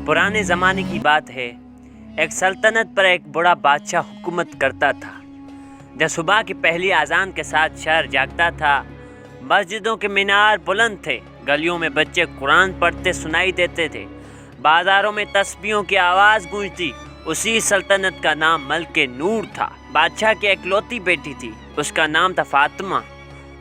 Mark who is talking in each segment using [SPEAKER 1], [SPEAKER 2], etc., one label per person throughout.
[SPEAKER 1] पुराने ज़माने की बात है। एक सल्तनत पर एक बड़ा बादशाह हुकूमत करता था। जब सुबह की पहली अजान के साथ शहर जागता था, मस्जिदों के मीनार बुलंद थे, गलियों में बच्चे कुरान पढ़ते सुनाई देते थे, बाजारों में तस्बीहों की आवाज़ गूंजती। उसी सल्तनत का नाम मल्के नूर था। बादशाह की एकलौती बेटी थी, उसका नाम था फातिमा।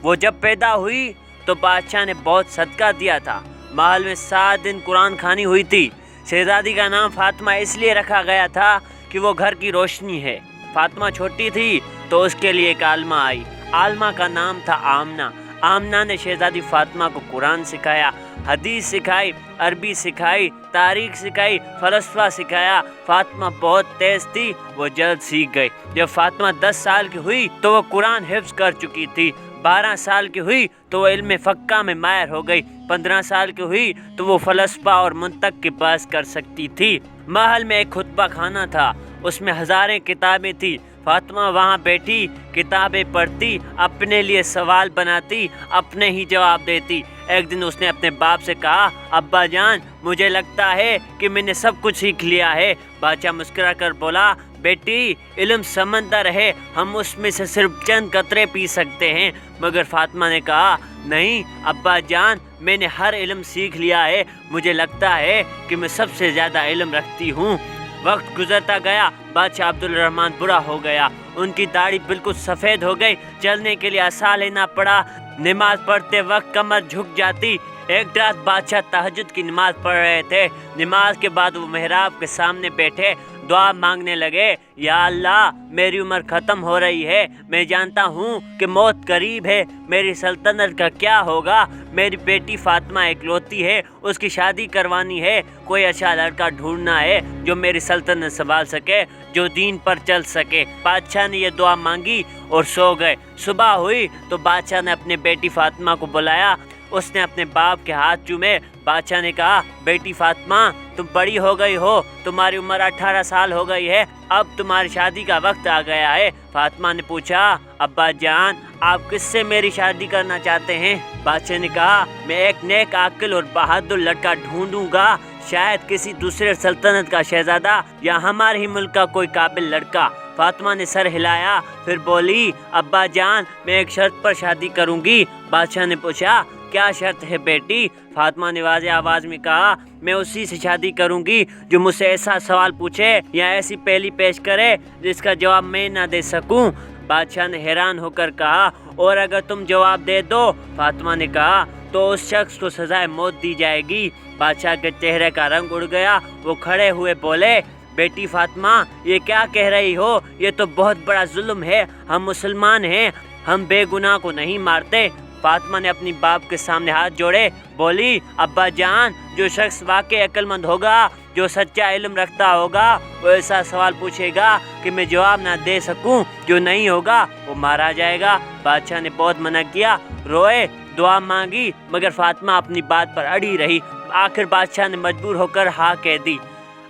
[SPEAKER 1] वो जब पैदा हुई तो बादशाह ने बहुत सदका दिया था। महल में 7 दिन कुरान खानी हुई थी। शहजादी का नाम फातिमा इसलिए रखा गया था कि वो घर की रोशनी है। फातिमा छोटी थी तो उसके लिए एक आलमा आई। आलमा का नाम था आमना। आमना ने शहजादी फातिमा को कुरान सिखाया, हदीस सिखाई, अरबी सिखाई, तारीख सिखाई, फलसफा सिखाया। फातिमा बहुत तेज थी, वो जल्द सीख गई। जब फातिमा 10 साल की हुई तो वो कुरान हिफ्ज कर चुकी थी। 12 साल की हुई तो वो इल्म फ़क्का में माहिर हो गई। 15 साल की हुई तो वो फलसफा और मंतक की बहस कर सकती थी। महल में एक खुतबा खाना था, उसमें हज़ारें किताबें थी। फातिमा वहाँ बैठी किताबें पढ़ती, अपने लिए सवाल बनाती, अपने ही जवाब देती। एक दिन उसने अपने बाप से कहा, अब्बा जान, मुझे लगता है कि मैंने सब कुछ सीख लिया है। बादशाह मुस्कुरा कर बोला, बेटी, इल्म समंदर है, हम उसमें से सिर्फ चंद कतरे पी सकते हैं। मगर फातिमा ने कहा, नहीं अब्बा जान, मैंने हर इल्म सीख लिया है। मुझे लगता है कि मैं सबसे ज़्यादा इल्म रखती हूँ। वक्त गुजरता गया। बादशाह अब्दुल रहमान बुरा हो गया। उनकी दाढ़ी बिल्कुल सफ़ेद हो गई। चलने के लिए आसा लेना पड़ा। नमाज पढ़ते वक्त कमर झुक जाती। एक रात बादशाह तहज्जुद की नमाज पढ़ रहे थे। नमाज के बाद वो मेहराब के सामने बैठे दुआ मांगने लगे, या अल्लाह, मेरी उम्र ख़त्म हो रही है, मैं जानता हूँ कि मौत करीब है, मेरी सल्तनत का क्या होगा। मेरी बेटी फातिमा एकलौती है, उसकी शादी करवानी है। कोई अच्छा लड़का ढूंढना है जो मेरी सल्तनत संभाल सके, जो दीन पर चल सके। बादशाह ने ये दुआ मांगी और सो गए। सुबह हुई तो बादशाह ने अपने बेटी फातिमा को बुलाया। उसने अपने बाप के हाथ चूमे। बादशाह ने कहा, बेटी फातिमा, तुम बड़ी हो गई हो, तुम्हारी उम्र 18 साल हो गई है, अब तुम्हारी शादी का वक्त आ गया है। फातिमा ने पूछा, अब्बा जान, आप किससे मेरी शादी करना चाहते हैं? बादशाह ने कहा, मैं एक नेक, आकिल और बहादुर लड़का ढूंढूंगा, शायद किसी दूसरे सल्तनत का शहजादा या हमारे ही मुल्क का कोई काबिल लड़का। फातिमा ने सर हिलाया, फिर बोली, अब्बा जान, मैं एक शर्त पर शादी करूंगी। बादशाह ने पूछा, क्या शर्त है बेटी? फातिमा ने वाज़ेह आवाज़ में कहा, मैं उसी से शादी करूंगी जो मुझसे ऐसा सवाल पूछे या ऐसी पहेली पेश करे जिसका जवाब मैं ना दे सकूं। बादशाह ने हैरान होकर कहा, और अगर तुम जवाब दे दो? फातिमा ने कहा, तो उस शख्स को सजाए मौत दी जाएगी। बादशाह के चेहरे का रंग उड़ गया। वो खड़े हुए बोले, बेटी फातिमा, ये क्या कह रही हो? ये तो बहुत बड़ा जुल्म है। हम मुसलमान हैं, हम बेगुनाह को नहीं मारते। फातिमा ने अपनी बाप के सामने हाथ जोड़े, बोली, अब्बा जान, जो शख्स वाकई अक्लमंद होगा, जो सच्चा इल्म रखता होगा, वो ऐसा सवाल पूछेगा कि मैं जवाब ना दे सकूं, जो नहीं होगा वो मारा जाएगा। बादशाह ने बहुत मना किया, रोए, दुआ मांगी, मगर फातिमा अपनी बात पर अड़ी रही। आखिर बादशाह ने मजबूर होकर हाँ कह दी।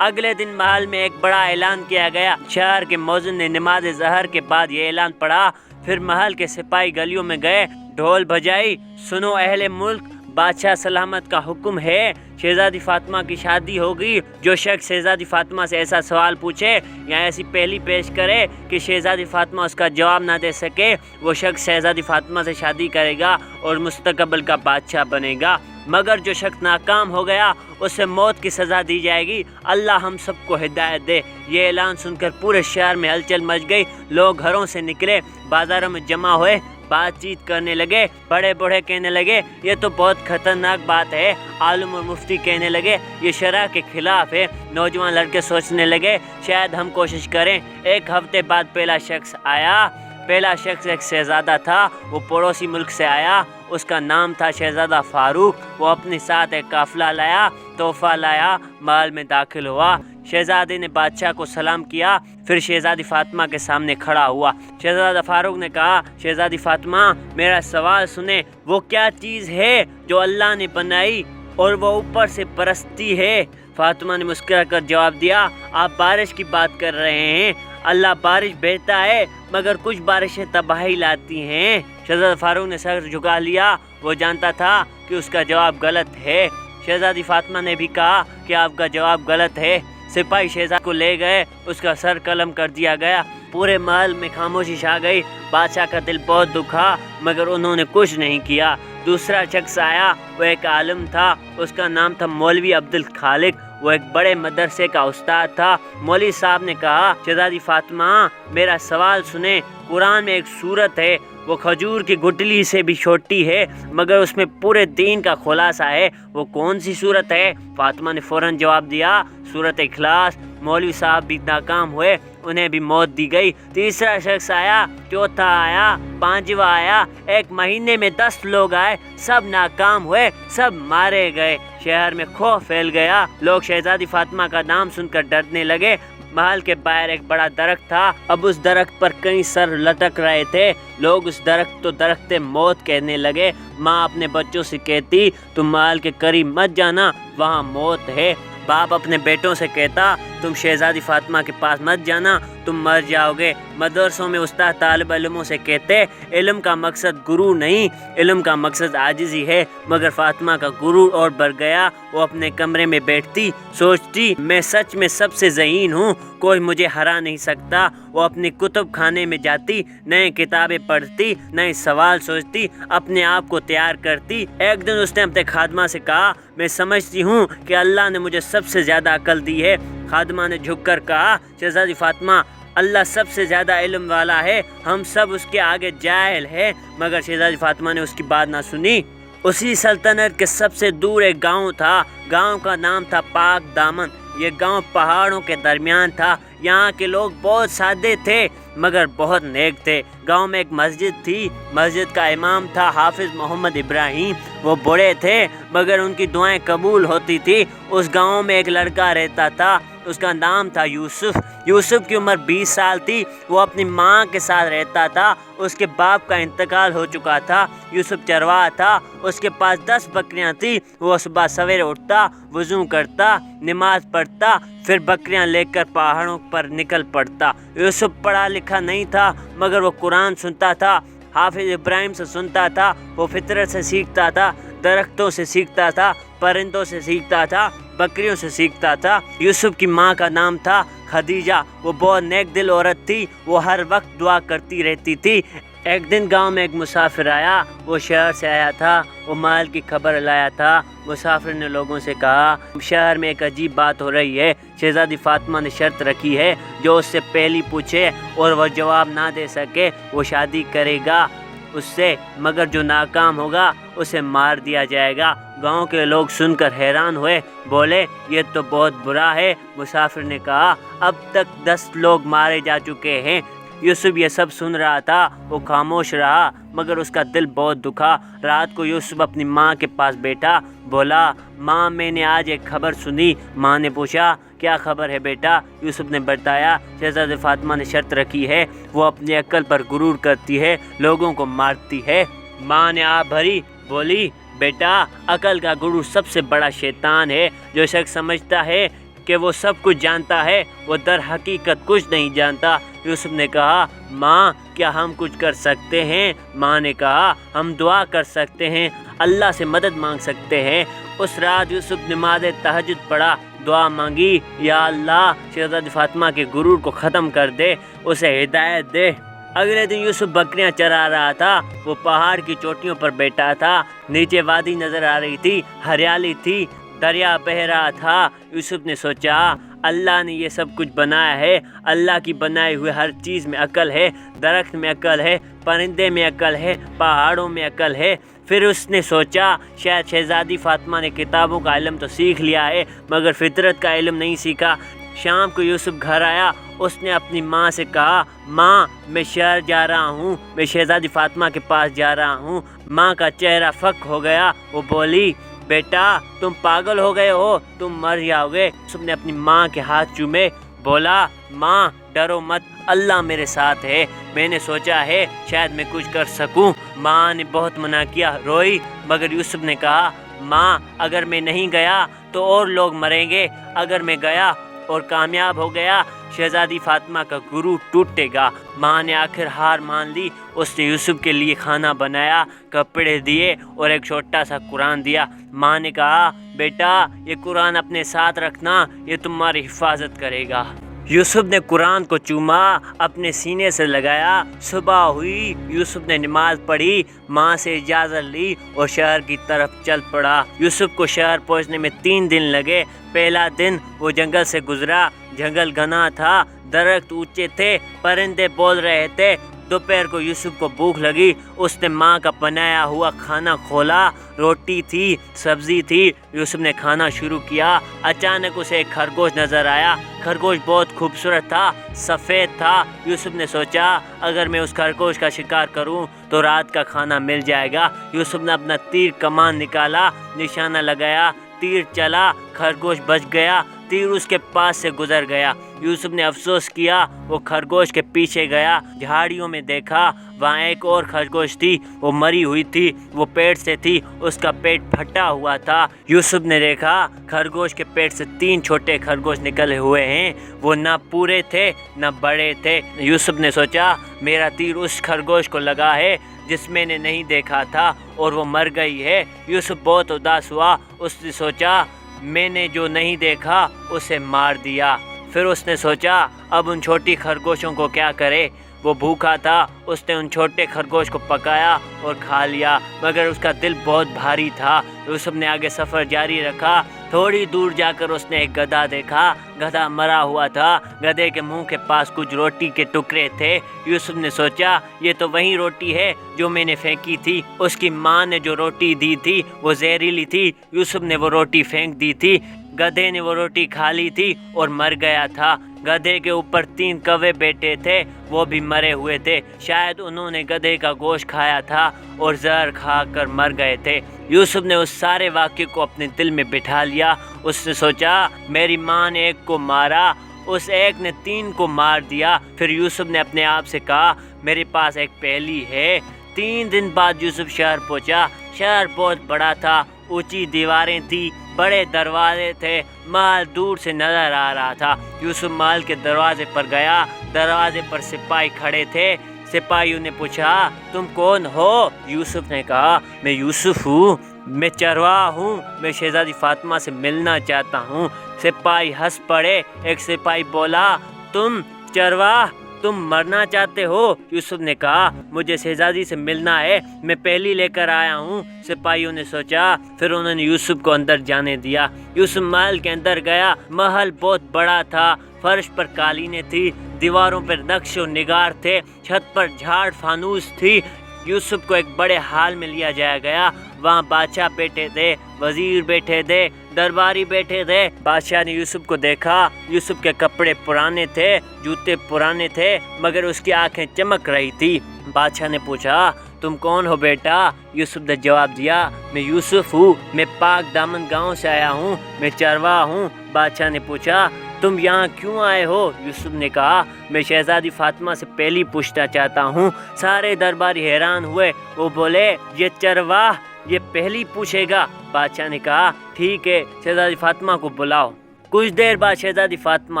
[SPEAKER 1] अगले दिन महल में एक बड़ा ऐलान किया गया। शहर के मौज़िन ने नमाज ज़हर के बाद ये ऐलान पढ़ा। फिर महल के सिपाही गलियों में गए, ढोल बजाई, सुनो अहले मुल्क, बादशाह सलामत का हुक्म है, शहजादी फातिमा की शादी होगी। जो शख्स शहजादी फातिमा से ऐसा सवाल पूछे या ऐसी पहेली पेश करे कि शहजादी फातिमा उसका जवाब ना दे सके, वो शख्स शहजादी फातिमा से शादी करेगा और मुस्तकबिल का बादशाह बनेगा। मगर जो शख्स नाकाम हो गया, उसे मौत की सज़ा दी जाएगी। अल्लाह हम सबको हिदायत दे। ये ऐलान सुनकर पूरे शहर में हलचल मच गई। लोग घरों से निकले, बाज़ारों में जमा हुए, बातचीत करने लगे। बड़े बूढ़े कहने लगे, ये तो बहुत खतरनाक बात है। आलिम और मुफ्ती कहने लगे, ये शरअ के खिलाफ है। नौजवान लड़के सोचने लगे, शायद हम कोशिश करें। एक हफ्ते बाद पहला शख्स आया। पहला शख्स एक शहजादा था। वो पड़ोसी मुल्क से आया। उसका नाम था शहजादा फारूक। वो अपने साथ एक काफिला लाया, तोहफा लाया, महल में दाखिल हुआ। शहजादे ने बादशाह को सलाम किया, फिर शहजादी फातिमा के सामने खड़ा हुआ। शहजादा फारूक ने कहा, शहजादी फातिमा, मेरा सवाल सुने, वो क्या चीज़ है जो अल्लाह ने बनाई और वो ऊपर से बरसती है? फातिमा ने मुस्कुरा कर जवाब दिया, आप बारिश की बात कर रहे हैं। अल्लाह बारिश भेजता है, मगर कुछ बारिशें तबाही लाती हैं। शहजादा फारूक ने सर झुका लिया। वो जानता था कि उसका जवाब गलत है। शहजादी फातिमा ने भी कहा कि आपका जवाब गलत है। सिपाही शहजादी को ले गए, उसका सर कलम कर दिया गया। पूरे महल में खामोशी छा गई। बादशाह का दिल बहुत दुखा, मगर उन्होंने कुछ नहीं किया। दूसरा शख्स आया, वो एक आलिम था, उसका नाम था मौलवी अब्दुल खालिक। वो एक बड़े मदरसे का उस्ताद था। मौलवी साहब ने कहा, शहजादी फातिमा मेरा सवाल सुने। कुरान में एक सूरत है, वो खजूर की गुठली से भी छोटी है, मगर उसमें पूरे दीन का खुलासा है। वो कौन सी सूरत है? फातिमा ने फौरन जवाब दिया, सूरत इखलास। मौलवी साहब भी नाकाम हुए, उन्हें भी मौत दी गई। तीसरा शख्स आया, चौथा आया, पांचवा आया। एक महीने में 10 लोग आए, सब नाकाम हुए, सब मारे गए। शहर में खौफ फैल गया। लोग शहजादी फातिमा का नाम सुनकर डरने लगे। महल के बाहर एक बड़ा दरख्त था। अब उस दरख्त पर कई सर लटक रहे थे। लोग उस दरख्त मौत कहने लगे। माँ अपने बच्चों से कहती, तुम महल के करीब मत जाना, वहाँ मौत है। बाप अपने बेटों से कहता, तुम शहजादी फातिमा के पास मत जाना, तुम मर जाओगे। मदरसों में उस्ताद तालिब इल्मों से कहते, इल्म का मकसद गुरु नहीं, इल्म का मकसद आजिज़ी है। मगर फातिमा का गुरूर और बढ़ गया। वो अपने कमरे में बैठती, सोचती, मैं सच में सबसे ज़हीन हूँ, कोई मुझे हरा नहीं सकता। वो अपनी कुतुब खाने में जाती, नए किताबें पढ़ती, नए सवाल सोचती, अपने आप को तैयार करती। एक दिन उसने अपने खादमा से कहा, मैं समझती हूँ कि अल्लाह ने मुझे सबसे ज़्यादा अकल दी है। खादमा ने झुककर कहा, शहजादी फातिमा अल्लाह सबसे ज़्यादा इल्म वाला है, हम सब उसके आगे जाहिल है। मगर शहजादी फातिमा ने उसकी बात ना सुनी। उसी सल्तनत के सबसे दूर एक गांव था। गांव का नाम था पाक दामन। ये गांव पहाड़ों के दरमियान था। यहाँ के लोग बहुत सादे थे, मगर बहुत नेक थे। गांव में एक मस्जिद थी। मस्जिद का इमाम था हाफिज मोहम्मद इब्राहिम। वो बूढ़े थे, मगर उनकी दुआएं कबूल होती थी। उस गांव में एक लड़का रहता था, उसका नाम था यूसुफ। यूसुफ की उम्र 20 साल थी। वो अपनी माँ के साथ रहता था। उसके बाप का इंतकाल हो चुका था। यूसुफ चरवाहा था। उसके पास 10 बकरियां थी। वो सुबह सवेरे उठता, वज़ू करता, नमाज पढ़ता, फिर बकरियां लेकर पहाड़ों पर निकल पड़ता। यूसुफ पढ़ा लिखा नहीं था, मगर वो कुरान सुनता था, हाफिज इब्राहिम से सुनता था। वो फितरत से सीखता था, दरख्तों से सीखता था, परिंदों से सीखता था, बकरियों से सीखता था। यूसुफ की माँ का नाम था खदीजा। वो बहुत नेक दिल औरत थी। वो हर वक्त दुआ करती रहती थी। एक दिन गांव में एक मुसाफिर आया। वो शहर से आया था। वो माल की खबर लाया था। मुसाफिर ने लोगों से कहा, शहर में एक अजीब बात हो रही है। शहजादी फातिमा ने शर्त रखी है, जो उससे पहली पूछे और वह जवाब ना दे सके, वो शादी करेगा उससे, मगर जो नाकाम होगा उसे मार दिया जाएगा। गांव के लोग सुनकर हैरान हुए, बोले, ये तो बहुत बुरा है। मुसाफिर ने कहा, अब तक 10 लोग मारे जा चुके हैं। यूसुफ ये सब सुन रहा था। वो खामोश रहा, मगर उसका दिल बहुत दुखा। रात को यूसुफ अपनी माँ के पास बैठा, बोला, माँ मैंने आज एक खबर सुनी। माँ ने पूछा, क्या खबर है बेटा? यूसुफ ने बताया, शहजादी फातिमा ने शर्त रखी है, वो अपनी अक्ल पर गुरूर करती है, लोगों को मारती है। माँ ने आ भरी, बोली, बेटा अकल का गुरूर सबसे बड़ा शैतान है। जो शख्स समझता है कि वो सब कुछ जानता है, वो दर हकीकत कुछ नहीं जानता। यूसुफ ने कहा, माँ क्या हम कुछ कर सकते हैं? माँ ने कहा, हम दुआ कर सकते हैं, अल्लाह से मदद मांग सकते हैं। उस रात यूसुफ नमाज तहज्जुद पढ़ा, दुआ मांगी, या अल्लाह शहजादी फातिमा के गुरूर को ख़त्म कर दे, उसे हिदायत दे। अगले दिन यूसुफ बकरियां चरा रहा था। वो पहाड़ की चोटियों पर बैठा था। नीचे वादी नज़र आ रही थी, हरियाली थी, दरिया बह रहा था। यूसुफ ने सोचा, अल्लाह ने ये सब कुछ बनाया है। अल्लाह की बनाई हुई हर चीज़ में अकल है। दरख्त में अकल है, परिंदे में अकल है, पहाड़ों में अकल है। फिर उसने सोचा, शायद शहजादी फातिमा ने किताबों का इल्म तो सीख लिया है, मगर फितरत का इल्म नहीं सीखा। शाम को यूसुफ घर आया। उसने अपनी माँ से कहा, माँ मैं शहर जा रहा हूँ, मैं शहजादी फातिमा के पास जा रहा हूँ। माँ का चेहरा फक हो गया। वो बोली, बेटा तुम पागल हो गए हो, तुम मर जाओगे। यूसुफ ने अपनी माँ के हाथ चूमे, बोला, माँ डरो मत, अल्लाह मेरे साथ है। मैंने सोचा है शायद मैं कुछ कर सकूं। माँ ने बहुत मना किया, रोई, मगर यूसुफ ने कहा, माँ अगर मैं नहीं गया तो और लोग मरेंगे, अगर मैं गया اور کامیاب ہو گیا شہزادی فاطمہ کا گرو ٹوٹے گا۔ ماں نے آخر ہار مان لی، اس نے یوسف کے لیے کھانا بنایا، کپڑے دیے اور ایک چھوٹا سا قرآن دیا۔ ماں نے کہا بیٹا یہ قرآن اپنے ساتھ رکھنا، یہ تمہاری حفاظت کرے گا۔ یوسف نے قرآن کو چوما، اپنے سینے سے لگایا۔ صبح ہوئی، یوسف نے نماز پڑھی، ماں سے اجازت لی اور شہر کی طرف چل پڑا۔ یوسف کو شہر پہنچنے میں 3 دن لگے۔ پہلا دن وہ جنگل سے گزرا۔ جنگل گھنا تھا، درخت اونچے تھے، پرندے بول رہے تھے۔ دوپہر کو یوسف کو بھوک لگی، اس نے ماں کا بنایا ہوا کھانا کھولا۔ روٹی تھی، سبزی تھی۔ یوسف نے کھانا شروع کیا۔ اچانک اسے ایک خرگوش نظر آیا۔ خرگوش بہت خوبصورت تھا، سفید تھا۔ یوسف نے سوچا اگر میں اس خرگوش کا شکار کروں تو رات کا کھانا مل جائے گا۔ یوسف نے اپنا تیر کمان نکالا، نشانہ لگایا، تیر چلا، خرگوش بچ گیا، تیر اس کے پاس سے گزر گیا۔ یوسف نے افسوس کیا، وہ خرگوش کے پیچھے گیا۔ جھاڑیوں میں دیکھا، وہاں ایک اور خرگوش تھی، وہ مری ہوئی تھی، وہ پیٹ سے تھی، اس کا پیٹ پھٹا ہوا تھا۔ یوسف نے دیکھا خرگوش کے پیٹ سے 3 چھوٹے خرگوش نکلے ہوئے ہیں، وہ نہ پورے تھے نہ بڑے تھے۔ یوسف نے سوچا میرا تیر اس خرگوش کو لگا ہے جس میں نے نہیں دیکھا تھا اور وہ مر گئی ہے۔ یوسف بہت اداس ہوا، اس نے سوچا میں نے جو نہیں دیکھا اسے مار دیا۔ پھر اس نے سوچا اب ان چھوٹی خرگوشوں کو کیا کرے۔ وہ بھوکا تھا، اس نے ان چھوٹے خرگوش کو پکایا اور کھا لیا، مگر اس کا دل بہت بھاری تھا۔ یوسف نے آگے سفر جاری رکھا۔ تھوڑی دور جا کر اس نے ایک گدھا دیکھا۔ گدھا مرا ہوا تھا، گدھے کے منہ کے پاس کچھ روٹی کے ٹکڑے تھے۔ یوسف نے سوچا یہ تو وہی روٹی ہے جو میں نے پھینکی تھی۔ اس کی ماں نے جو روٹی دی تھی وہ زہریلی تھی، یوسف نے وہ روٹی پھینک دی تھی۔ گدھے نے وہ روٹی کھا لی تھی اور مر گیا تھا۔ گدھے کے اوپر 3 کوے بیٹھے تھے، وہ بھی مرے ہوئے تھے، شاید انہوں نے گدھے کا گوشت کھایا تھا اور زہر کھا کر مر گئے تھے۔ یوسف نے اس سارے واقعے کو اپنے دل میں بٹھا لیا۔ اس نے سوچا میری ماں نے ایک کو مارا، اس ایک نے 3 کو مار دیا۔ پھر یوسف نے اپنے آپ سے کہا میرے پاس ایک پہیلی ہے۔ 3 دن بعد یوسف شہر پہنچا۔ شہر بہت بڑا تھا، اونچی دیواریں تھیں، بڑے دروازے تھے، محل دور سے نظر آ رہا تھا۔ یوسف محل کے دروازے پر گیا، دروازے پر سپاہی کھڑے تھے۔ سپاہیوں نے پوچھا تم کون ہو؟ یوسف نے کہا میں یوسف ہوں، میں چرواہا ہوں، میں شہزادی فاطمہ سے ملنا چاہتا ہوں۔ سپاہی ہنس پڑے۔ ایک سپاہی بولا تم چرواہا، تم مرنا چاہتے ہو؟ یوسف نے کہا مجھے شہزادی سے ملنا ہے، میں پہلی لے کر آیا ہوں۔ سپاہیوں نے سوچا، پھر انہوں نے یوسف کو اندر جانے دیا۔ یوسف محل کے اندر گیا۔ محل بہت بڑا تھا، فرش پر قالینیں تھی، دیواروں پر نقش و نگار تھے، چھت پر جھاڑ فانوس تھی۔ یوسف کو ایک بڑے ہال میں لیا جایا گیا، وہاں بادشاہ بیٹھے تھے، وزیر بیٹھے تھے، درباری بیٹھے تھے۔ بادشاہ نے یوسف کو دیکھا، یوسف کے کپڑے پرانے تھے، جوتے پرانے تھے، مگر اس کی آنکھیں چمک رہی تھی۔ بادشاہ نے پوچھا تم کون ہو بیٹا؟ یوسف نے جواب دیا میں یوسف ہوں، میں پاک دامن گاؤں سے آیا ہوں، میں چرواہا ہوں۔ بادشاہ نے پوچھا تم یہاں کیوں آئے ہو؟ یوسف نے کہا میں شہزادی فاطمہ سے پہلی پوچھنا چاہتا ہوں۔ سارے درباری حیران ہوئے، وہ بولے یہ چرواہا یہ پہلی پوچھے گا۔ بادشاہ نے کہا ٹھیک ہے، شہزادی فاطمہ کو بلاؤ۔ کچھ دیر بعد شہزادی فاطمہ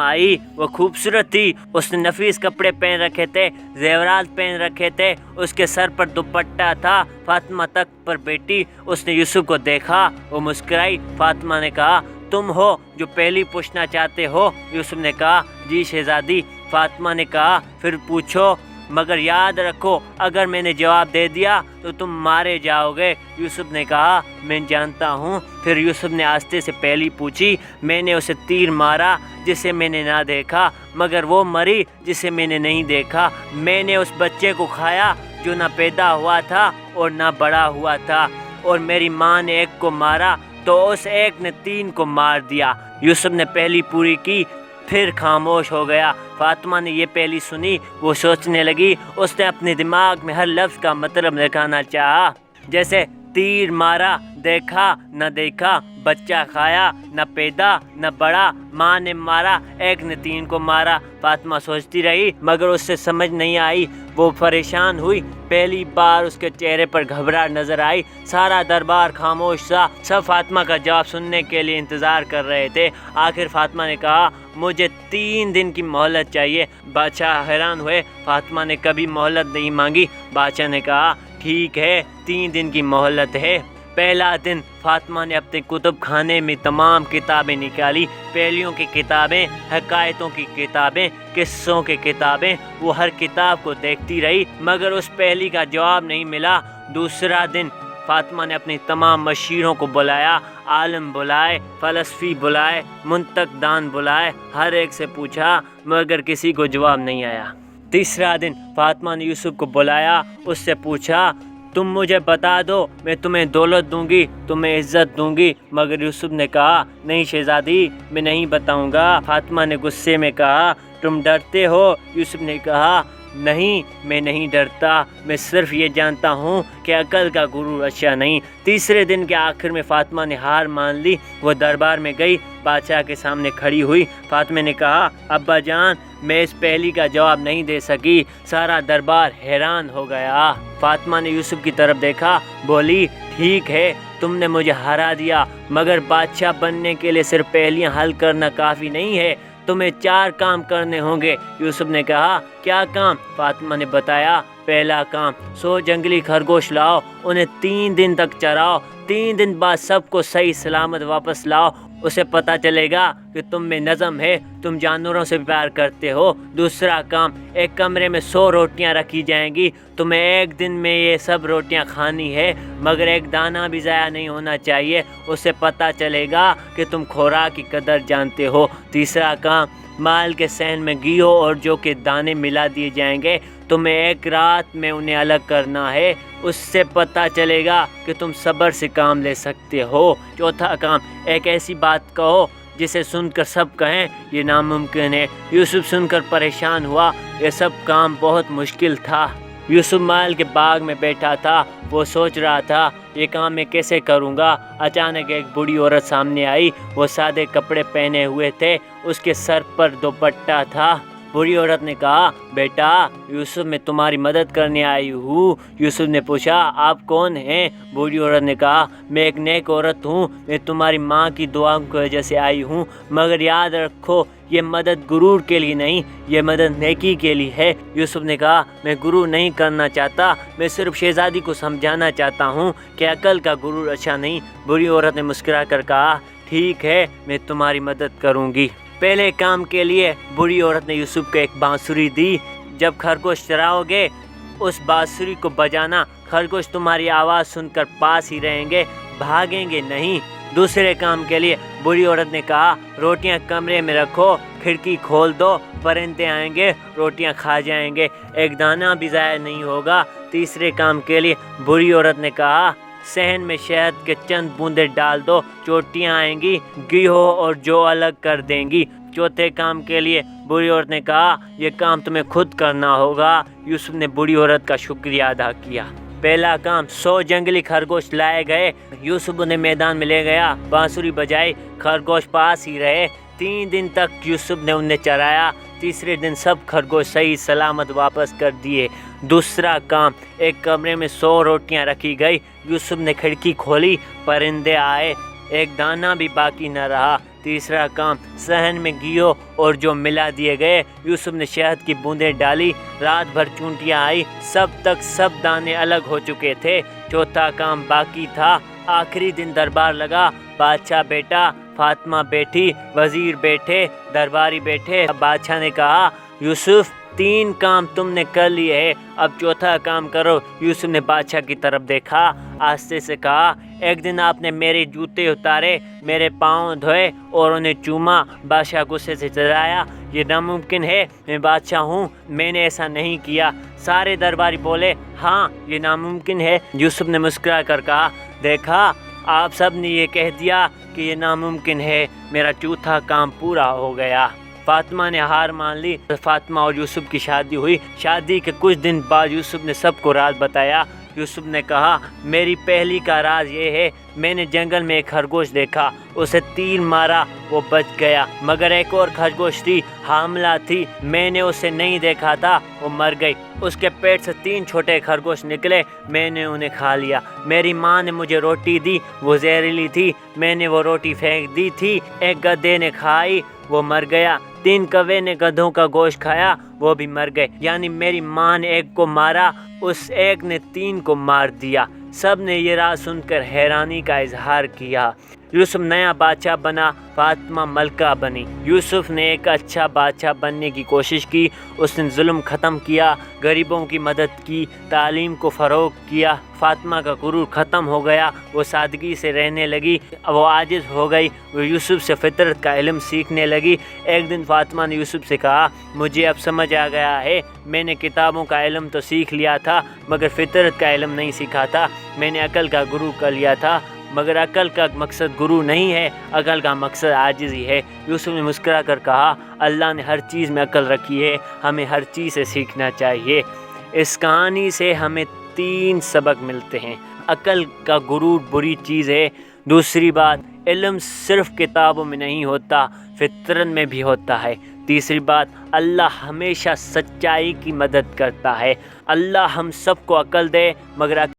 [SPEAKER 1] آئی، وہ خوبصورت تھی، اس نے نفیس کپڑے پہن رکھے تھے، زیورات پہن رکھے تھے، اس کے سر پر دوپٹہ تھا۔ فاطمہ تخت پر بیٹھی، اس نے یوسف کو دیکھا، وہ مسکرائی۔ فاطمہ نے کہا تم ہو جو پہلی پوچھنا چاہتے ہو؟ یوسف نے کہا جی شہزادی۔ فاطمہ نے کہا پھر پوچھو، مگر یاد رکھو اگر میں نے جواب دے دیا تو تم مارے جاؤ گے۔ یوسف نے کہا میں جانتا ہوں۔ پھر یوسف نے آہستہ سے پہلی پوچھی میں نے اسے تیر مارا جسے میں نے نہ دیکھا، مگر وہ مری جسے میں نے نہیں دیکھا۔ میں نے اس بچے کو کھایا جو نہ پیدا ہوا تھا اور نہ بڑا ہوا تھا، اور میری ماں نے ایک کو مارا تو اس ایک نے 3 کو مار دیا۔ یوسف نے پہلی پوری کی، پھر خاموش ہو گیا۔ فاطمہ نے یہ پہلی سنی، وہ سوچنے لگی، اس نے اپنے دماغ میں ہر لفظ کا مطلب لکھانا چاہا، جیسے تیر مارا، देखा न देखा, बच्चा खाया न पैदा न बड़ा, माँ ने मारा एक ने 3 को मारा। फातिमा सोचती रही मगर उससे समझ नहीं आई। वो परेशान हुई। पहली बार उसके चेहरे पर घबराहट नजर आई। सारा दरबार खामोश था। सब फातिमा का जवाब सुनने के लिए इंतजार कर रहे थे। आखिर फातिमा ने कहा, मुझे 3 दिन की मोहलत चाहिए। बादशाह हैरान हुए। फातिमा ने कभी मोहलत नहीं मांगी। बादशाह ने कहा, ठीक है, 3 दिन की मोहलत है। पहला दिन फातिमा ने अपने कुतुब खाने में तमाम किताबें निकाली। पहेलियों की किताबें, हकायतों की किताबें, किस्सों की किताबें। वो हर किताब को देखती रही मगर उस पहेली का जवाब नहीं मिला। दूसरा दिन फातिमा ने अपनी तमाम मशीरों को बुलाया। आलिम बुलाए, फलसफी बुलाए, मुंतक दान बुलाए। हर एक से पूछा मगर किसी को जवाब नहीं आया। तीसरा दिन फातिमा ने यूसुफ को बुलाया। उससे पूछा, तुम मुझे बता दो, मैं तुम्हें दौलत दूंगी, तुम्हें इज्जत दूंगी। मगर यूसुफ ने कहा, नहीं शहजादी, मैं नहीं बताऊंगा। फातिमा ने गुस्से में कहा, तुम डरते हो? यूसुफ ने कहा, नहीं, मैं नहीं डरता, मैं सिर्फ ये जानता हूँ कि अकल का गुरूर अच्छा नहीं। तीसरे दिन के आखिर में फातिमा ने हार मान ली। वो दरबार में गई, बादशाह के सामने खड़ी हुई। फातिमा ने कहा, अब्बा जान, मैं इस पहेली का जवाब नहीं दे सकी। सारा दरबार हैरान हो गया। फातिमा ने यूसुफ की तरफ देखा, बोली, ठीक है, तुमने मुझे हरा दिया मगर बादशाह बनने के लिए सिर्फ पहेलियाँ हल करना काफ़ी नहीं है, तुम्हें 4 काम करने होंगे। यूसुफ ने कहा, क्या काम? फातिमा ने बताया, पहला काम, 100 जंगली खरगोश लाओ, उन्हें 3 दिन तक चराओ, 3 दिन बाद सबको सही सलामत वापस लाओ। उसे पता चलेगा कि तुम में नज़म है, तुम जानवरों से प्यार करते हो। दूसरा काम, एक कमरे में 100 रोटियां रखी जाएंगी, तुम्हें एक दिन में ये सब रोटियां खानी है मगर एक दाना भी ज़ाया नहीं होना चाहिए। उसे पता चलेगा कि तुम खुराक की कदर जानते हो। तीसरा काम, माल के सहन में घी और जौ के दाने मिला दिए जाएंगे, तुम्हें एक रात में उन्हें अलग करना है, उससे पता चलेगा कि तुम सब्र से काम ले सकते हो। चौथा काम, एक ऐसी बात कहो जिसे सुनकर सब कहें ये नामुमकिन है। यूसुफ सुनकर परेशान हुआ। ये सब काम बहुत मुश्किल था। यूसुफ माल के बाग में बैठा था। वो सोच रहा था, ये काम मैं कैसे करूँगा। अचानक एक बूढ़ी औरत सामने आई। वो सादे कपड़े पहने हुए थे, उसके सर पर दुपट्टा था। बूढ़ी औरत ने कहा, बेटा यूसुफ, मैं तुम्हारी मदद करने आई हूँ। यूसुफ ने पूछा, आप कौन हैं? बूढ़ी औरत ने कहा, मैं एक नेक औरत हूँ, मैं तुम्हारी माँ की दुआओं की वजह से आई हूँ। मगर याद रखो, ये मदद गुरूर के लिए नहीं, ये मदद नेकी के लिए है। यूसुफ ने कहा, मैं गुरूर नहीं करना चाहता, मैं सिर्फ शहजादी को समझाना चाहता हूँ कि अकल का गुरूर अच्छा नहीं। बूढ़ी औरत ने मुस्कुरा कर कहा, ठीक है, मैं तुम्हारी मदद करूँगी। पहले काम के लिए बूढ़ी औरत ने यूसुफ को एक बांसुरी दी। जब खरगोश चराओगे उस बांसुरी को बजाना, खरगोश तुम्हारी आवाज़ सुनकर पास ही रहेंगे, भागेंगे नहीं। दूसरे काम के लिए बूढ़ी औरत ने कहा, रोटियां कमरे में रखो, खिड़की खोल दो, परिंदे आएंगे, रोटियां खा जाएंगे, एक दाना भी ज़ाया नहीं होगा। तीसरे काम के लिए बूढ़ी औरत ने कहा, सहन में शहद के चंद बूंदे डाल दो, चोटियाँ आएंगी, घी और जो अलग कर देंगी। चौथे काम के लिए बूढ़ी औरत ने कहा, यह काम तुम्हें खुद करना होगा। यूसुफ ने बूढ़ी औरत का शुक्रिया अदा किया। पहला काम, 100 जंगली खरगोश लाए गए। यूसुफ उन्हें मैदान में ले गया, बांसुरी बजाई, खरगोश पास ही रहे। 3 दिन तक यूसुफ ने उन्हें चराया। तीसरे दिन सब खरगोश सही सलामत वापस कर दिए। दूसरा काम, एक कमरे में 100 रोटियां रखी गई। यूसुफ ने खिड़की खोली, परिंदे आए, एक दाना भी बाकी न रहा। तीसरा काम, सहन में घी और जो मिला दिए गए। यूसुफ ने शहद की बूंदें डाली, रात भर चूंटियां आई, सब तक सब दाने अलग हो चुके थे। चौथा काम बाकी था। आखिरी दिन दरबार लगा। बादशाह बेटा, फातिमा बैठी, वजीर बैठे, दरबारी बैठे। बादशाह ने कहा, यूसुफ, 3 काम तुमने कर लिए है, अब चौथा काम करो। यूसुफ ने बादशाह की तरफ देखा, आस्ते से कहा, एक दिन आपने मेरे जूते उतारे, मेरे पाँव धोए और उन्हें चूमा। बादशाह गुस्से से चिल्लाया, ये नामुमकिन है, मैं बादशाह हूँ, मैंने ऐसा नहीं किया। सारे दरबारी बोले, हाँ ये नामुमकिन है। यूसुफ ने मुस्कुरा कर कहा, देखा, आप सब ने ये कह दिया कि ये नामुमकिन है, मेरा चौथा काम पूरा हो गया। फातिमा ने हार मान ली। फातिमा और यूसुफ की शादी हुई। शादी के कुछ दिन बाद यूसुफ ने सबको राज बताया। یوسف نے کہا میری پہلی کا راز یہ ہے، میں نے جنگل میں ایک خرگوش دیکھا، اسے تیر مارا، وہ بچ گیا، مگر ایک اور خرگوش تھی، حاملہ تھی، میں نے اسے نہیں دیکھا تھا، وہ مر گئی، اس کے پیٹ سے 3 چھوٹے خرگوش نکلے، میں نے انہیں کھا لیا، میری ماں نے مجھے روٹی دی، وہ زہریلی تھی، میں نے وہ روٹی پھینک دی تھی، ایک گدھے نے کھائی، وہ مر گیا، 3 کوے نے گدھوں کا گوشت کھایا، وہ بھی مر گئے، یعنی میری ماں نے ایک کو مارا، اس ایک نے 3 کو مار دیا۔ سب نے یہ راز سن کر حیرانی کا اظہار کیا۔ یوسف نیا بادشاہ بنا، فاطمہ ملکہ بنی۔ یوسف نے ایک اچھا بادشاہ بننے کی کوشش کی، اس نے ظلم ختم کیا، غریبوں کی مدد کی، تعلیم کو فروغ کیا، فاطمہ کا غرور ختم ہو گیا، وہ سادگی سے رہنے لگی، وہ عاجز ہو گئی، وہ یوسف سے فطرت کا علم سیکھنے لگی۔ ایک دن فاطمہ نے یوسف سے کہا مجھے اب سمجھ آ گیا ہے، میں نے کتابوں کا علم تو سیکھ لیا تھا مگر فطرت کا علم نہیں سیکھا تھا، میں نے عقل کا غرور کر لیا تھا مگر عقل کا مقصد غرور نہیں ہے، عقل کا مقصد عاجزی ہے۔ یوسف نے مسکرا کر کہا اللہ نے ہر چیز میں عقل رکھی ہے، ہمیں ہر چیز سے سیکھنا چاہیے۔ اس کہانی سے ہمیں 3 سبق ملتے ہیں۔ عقل کا غرور بری چیز ہے۔ دوسری بات، علم صرف کتابوں میں نہیں ہوتا، فطرت میں بھی ہوتا ہے۔ تیسری بات، اللہ ہمیشہ سچائی کی مدد کرتا ہے۔ اللہ ہم سب کو عقل دے مگر